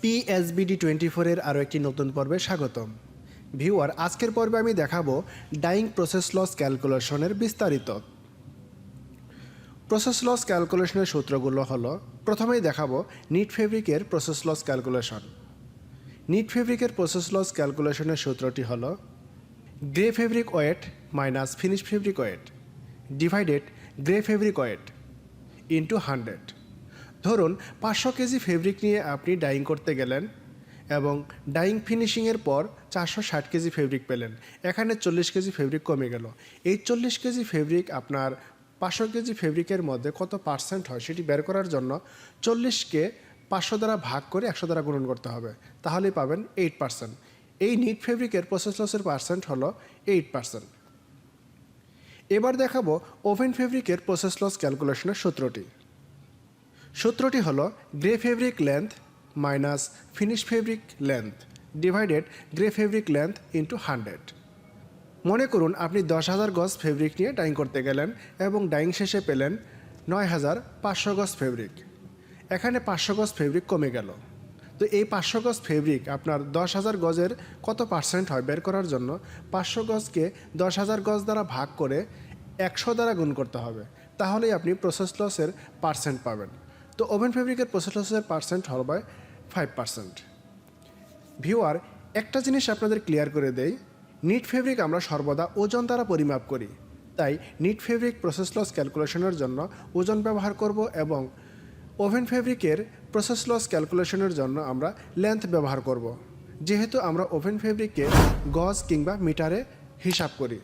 psbd24 এর আরও একটি নতুন পর্বে স্বাগতম। ভিউয়ার, আজকের পর্বে আমি দেখাবো ডাইং প্রসেস লস ক্যালকুলেশনের বিস্তারিত। প্রসেস লস ক্যালকুলেশনের সূত্রগুলো হলো, প্রথমেই দেখাবো নিট ফেব্রিকের প্রসেস লস ক্যালকুলেশন। নিট ফেব্রিকের প্রসেস লস ক্যালকুলেশনের সূত্রটি হলো grey fabric weight minus finish fabric weight divided grey fabric weight into 100। ধরুন 500 কেজি ফেব্রিক নিয়ে আপনি ডাইং করতে গেলেন এবং ডাইং ফিনিশিংয়ের পর 460 কেজি ফেব্রিক পেলেন। এখানে 40 কেজি ফেব্রিক কমে গেল। এই 40 কেজি ফেব্রিক আপনার 500 কেজি ফেব্রিকের মধ্যে কত পার্সেন্ট হয় সেটি বের করার জন্য 40কে 500 দ্বারা ভাগ করে 100 দ্বারা গুণন করতে হবে, তাহলেই পাবেন 8%। এই নিট ফেব্রিকের প্রসেস লসের পার্সেন্ট হলো 8%। এবার দেখাবো ওভেন ফেব্রিকের প্রসেস লস ক্যালকুলেশনের সূত্রটি হলো grey fabric length minus finish fabric length divided grey fabric length into 100। মনে করুন আপনি 10,000 গজ ফেব্রিক নিয়ে ডাইং করতে গেলেন এবং ডাইং শেষে পেলেন 9,500 গজ ফেব্রিক। এখানে 500 গজ ফেব্রিক কমে গেল। তো এই 500 গজ ফেব্রিক আপনার 10,000 গজের কত পার্সেন্ট হয় বের করার জন্য 500 গজকে 10,000 গজ দ্বারা ভাগ করে 100 দ্বারা গুণ করতে হবে, তাহলেই আপনি প্রসেস লসের পার্সেন্ট পাবেন। তো ওভেন ফেব্রিকের প্রসেস লসের পার্সেন্ট হবে 5%। ভিউয়ার, একটা জিনিস আপনাদের ক্লিয়ার করে দেই, নিট ফেব্রিক আমরা সর্বদা ওজন দ্বারা পরিমাপ করি। তাই নিট ফেব্রিক প্রসেস লস ক্যালকুলেশনের জন্য ওজন ব্যবহার করব এবং ওভেন ফেব্রিকের প্রসেস লস ক্যালকুলেশনের জন্য আমরা লেন্থ ব্যবহার করব, যেহেতু আমরা ওভেন ফেব্রিককে গজ কিংবা মিটারে হিসাব করি।